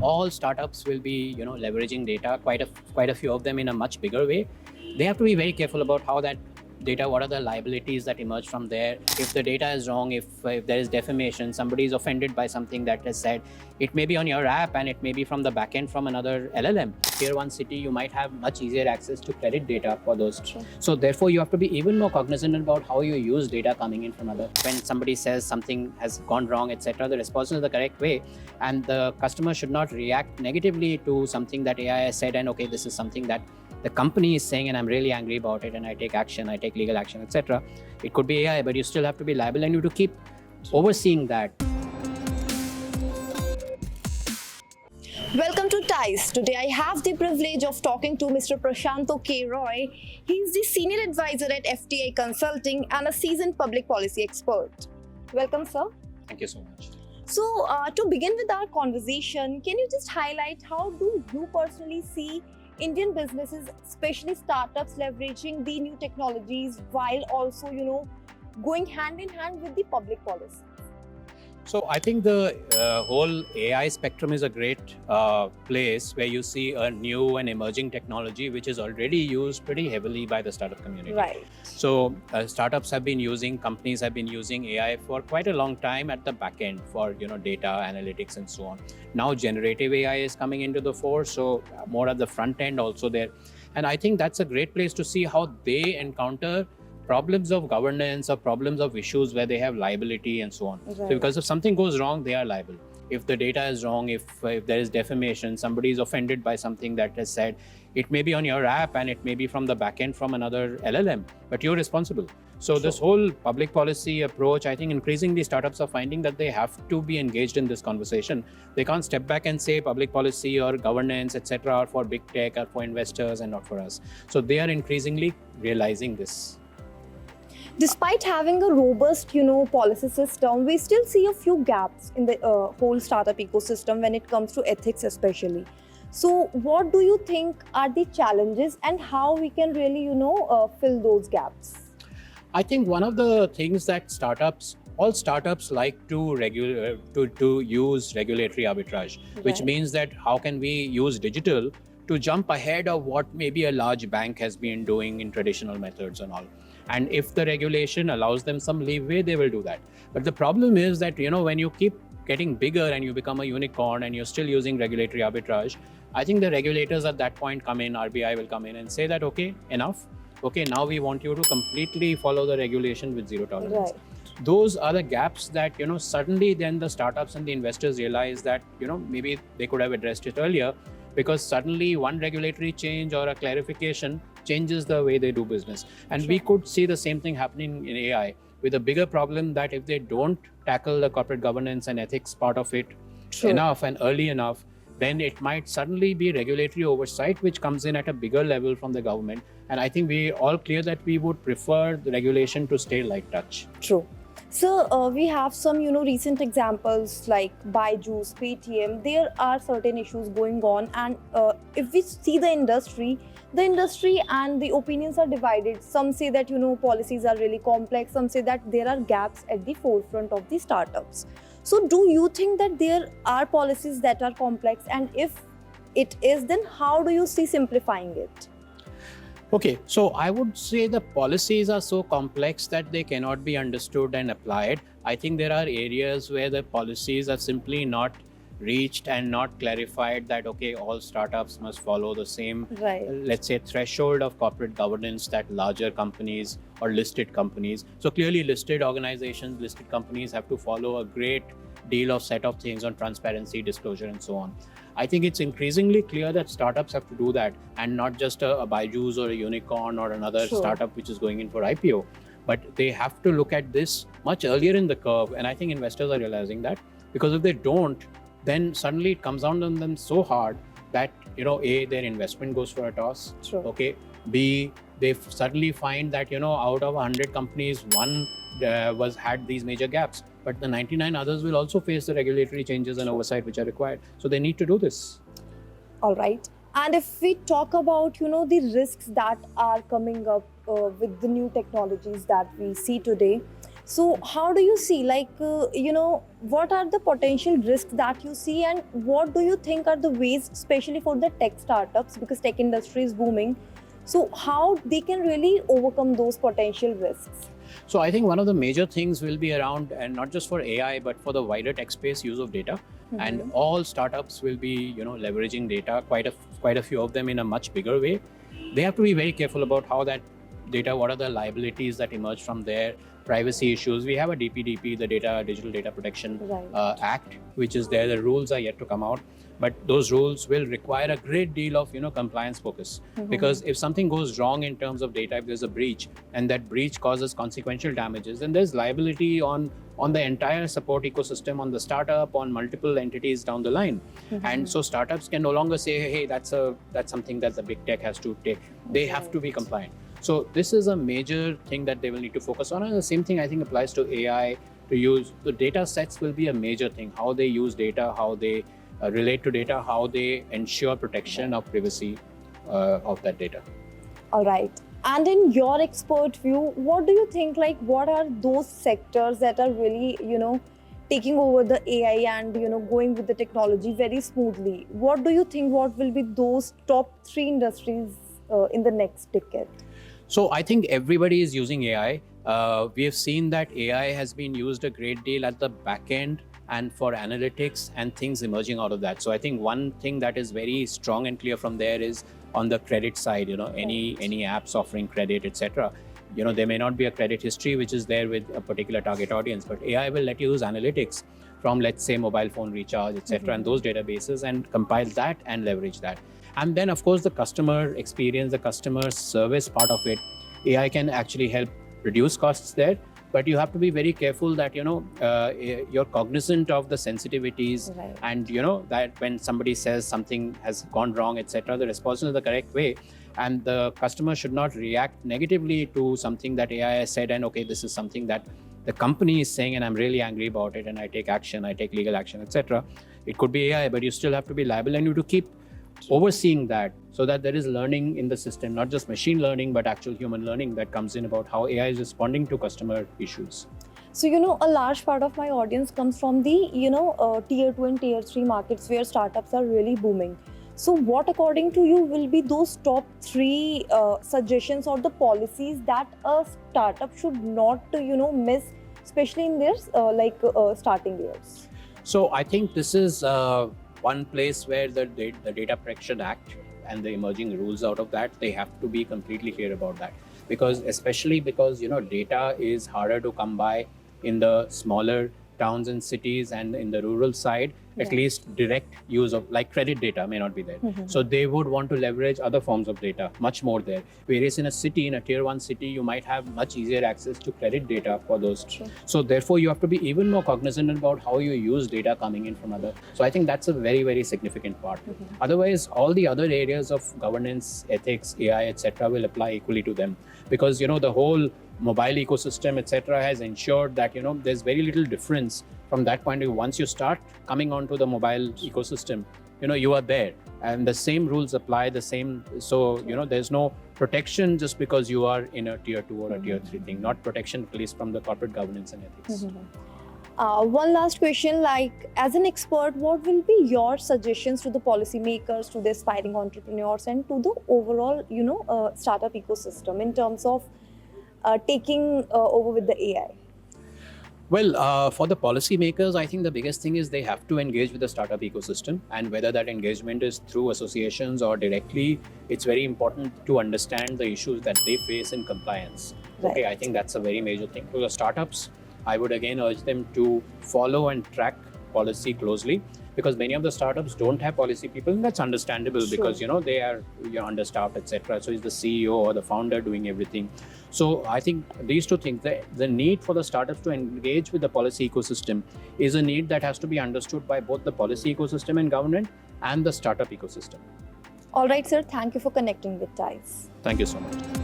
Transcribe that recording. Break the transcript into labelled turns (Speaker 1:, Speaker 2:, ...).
Speaker 1: all startups will be, leveraging data, quite a few of them in a much bigger way. They have to be very careful about how that data, what are the liabilities that emerge from there. If the data is wrong, if there is defamation, somebody is offended by something that is said, it may be on your app and it may be from the backend from another LLM. Tier 1 city, you might have much easier access to credit data for those.
Speaker 2: Sure.
Speaker 1: So therefore, you have to be even more cognizant about how you use data coming in from other. When somebody says something has gone wrong, etc., the response is the correct way, and the customer should not react negatively to something that AI has said, and okay, this is something that the company is saying and I'm really angry about it and I take action, I take legal action, etc. It could be AI, but you still have to be liable and you have to keep overseeing that.
Speaker 2: Welcome to TICE. Today I have the privilege of talking to Mr. Prasanto Kumar Roy. He is the senior advisor at FTI Consulting and a seasoned public policy expert. Welcome, sir.
Speaker 1: Thank you so much.
Speaker 2: So, to begin with our conversation, can you just highlight how do you personally see Indian businesses, especially startups, leveraging the new technologies while also, going hand in hand with the public policy?
Speaker 1: So I think the whole AI spectrum is a great place where you see a new and emerging technology which is already used pretty heavily by the startup community.
Speaker 2: Right.
Speaker 1: So startups have been using, companies have been using AI for quite a long time at the back end for data analytics and so on. Now generative AI is coming into the fore, so more at the front end also there. And I think that's a great place to see how they encounter problems of governance or problems of issues where they have liability and so on.
Speaker 2: Right.
Speaker 1: So because if something goes wrong, they are liable. If the data is wrong, if there is defamation, somebody is offended by something that is said, it may be on your app and it may be from the backend from another LLM, but you're responsible. So this whole public policy approach, I think increasingly startups are finding that they have to be engaged in this conversation. They can't step back and say public policy or governance, etc., are for big tech or for investors and not for us. So they are increasingly realizing this.
Speaker 2: Despite having a robust, policy system, we still see a few gaps in the whole startup ecosystem when it comes to ethics, especially. So, what do you think are the challenges, and how we can really, fill those gaps?
Speaker 1: I think one of the things that all startups like to use regulatory arbitrage, which
Speaker 2: Right.
Speaker 1: means that how can we use digital to jump ahead of what maybe a large bank has been doing in traditional methods and all. And if the regulation allows them some leeway, they will do that. But the problem is that, when you keep getting bigger and you become a unicorn and you're still using regulatory arbitrage, I think the regulators at that point come in, RBI will come in and say that, okay, enough. Okay, now we want you to completely follow the regulation with zero tolerance.
Speaker 2: Right.
Speaker 1: Those are the gaps that, suddenly then the startups and the investors realize that, maybe they could have addressed it earlier, because suddenly one regulatory change or a clarification changes the way they do business. And we could see the same thing happening in AI, with a bigger problem that if they don't tackle the corporate governance and ethics part of it enough and early enough, then it might suddenly be regulatory oversight which comes in at a bigger level from the government. And I think we all clear that we would prefer the regulation to stay light touch.
Speaker 2: True. So we have some, recent examples like Byju's, Paytm. There are certain issues going on, and if we see the industry and the opinions are divided. Some say that, policies are really complex. Some say that there are gaps at the forefront of the startups. So do you think that there are policies that are complex? And if it is, then how do you see simplifying it?
Speaker 1: Okay, so I would say the policies are so complex that they cannot be understood and applied. I think there are areas where the policies are simply not reached and not clarified that, okay, all startups must follow the same, let's say, threshold of corporate governance that larger companies or listed companies. So clearly listed organizations, listed companies have to follow a great deal of set of things on transparency, disclosure, and so on. I think it's increasingly clear that startups have to do that, and not just a Byju's or a unicorn or another startup which is going in for IPO. But they have to look at this much earlier in the curve, and I think investors are realizing that, because if they don't, then suddenly it comes down on them so hard that, A, their investment goes for a toss. Okay. B, they suddenly find that, out of 100 companies, one had these major gaps, but the 99 others will also face the regulatory changes and oversight which are required. So they need to do this.
Speaker 2: All right. And if we talk about, the risks that are coming up with the new technologies that we see today, So how do you see, what are the potential risks that you see, and what do you think are the ways, especially for the tech startups, because tech industry is booming, so how they can really overcome those potential risks?
Speaker 1: So I think one of the major things will be around, and not just for AI, but for the wider tech space, use of data. And all startups will be, leveraging data, quite a few of them in a much bigger way. They have to be very careful about how that data, what are the liabilities that emerge from there, privacy issues. We have a DPDP, the Digital Data Protection Act, which is there. The rules are yet to come out, but those rules will require a great deal of compliance focus, because if something goes wrong in terms of data, if there's a breach and that breach causes consequential damages, then there's liability on the entire support ecosystem, on the startup, on multiple entities down the line. And so startups can no longer say, hey, that's something that the big tech has to take. They have to be compliant. So this is a major thing that they will need to focus on. And the same thing I think applies to AI. To use the data sets will be a major thing. How they use data, how they relate to data, how they ensure protection of privacy of that data.
Speaker 2: All right. And in your expert view, what do you think, what are those sectors that are really, taking over the AI and, going with the technology very smoothly? What do you think, what will be those top 3 industries in the next decade?
Speaker 1: So I think everybody is using AI. We have seen that AI has been used a great deal at the back end and for analytics and things emerging out of that. So I think one thing that is very strong and clear from there is on the credit side, any apps offering credit, etc. There may not be a credit history which is there with a particular target audience, but AI will let you use analytics from, let's say, mobile phone recharge, etc., and those databases, and compile that and leverage that. And then, of course, the customer experience, the customer service part of it, AI can actually help reduce costs there. But you have to be very careful that, you're cognizant of the sensitivities, and, that when somebody says something has gone wrong, etc., the response is the correct way. And the customer should not react negatively to something that AI has said, and, okay, this is something that the company is saying, and I'm really angry about it, and I take action, I take legal action, etc. It could be AI, but you still have to be liable, and you have to keep overseeing that, so that there is learning in the system, not just machine learning, but actual human learning that comes in about how AI is responding to customer issues.
Speaker 2: So, a large part of my audience comes from the, tier 2 and tier 3 markets where startups are really booming. So what, according to you, will be those top 3 suggestions or the policies that a startup should not, miss, especially in their starting years?
Speaker 1: So I think this is one place where the Data Protection Act and the emerging rules out of that, they have to be completely clear about that. Especially because data is harder to come by in the smaller towns and cities, and in the rural side, at least direct use of credit data may not be there. So they would want to leverage other forms of data much more there. Whereas in a tier 1 city, you might have much easier access to credit data for those. So therefore, you have to be even more cognizant about how you use data coming in from other. So I think that's a very, very significant part. Otherwise, all the other areas of governance, ethics, AI, etc. will apply equally to them, because the whole mobile ecosystem, etc., has ensured that there's very little difference from that point of view. Once you start coming onto the mobile ecosystem, you are there, and the same rules apply. So there's no protection just because you are in a tier 2 or a tier 3 thing. Not protection, at least from the corporate governance and ethics.
Speaker 2: One last question, as an expert, what will be your suggestions to the policymakers, to the aspiring entrepreneurs, and to the overall, startup ecosystem in terms of taking over with the AI?
Speaker 1: Well, for the policymakers, I think the biggest thing is they have to engage with the startup ecosystem, and whether that engagement is through associations or directly, it's very important to understand the issues that they face in compliance. Okay, I think that's a very major thing. For the startups, I would again urge them to follow and track policy closely, because many of the startups don't have policy people, and that's understandable because they are understaffed, etc. So it's the CEO or the founder doing everything. So I think these two things, the need for the startups to engage with the policy ecosystem is a need that has to be understood by both the policy ecosystem and government and the startup ecosystem.
Speaker 2: All right, sir. Thank you for connecting with TICE.
Speaker 1: Thank you so much.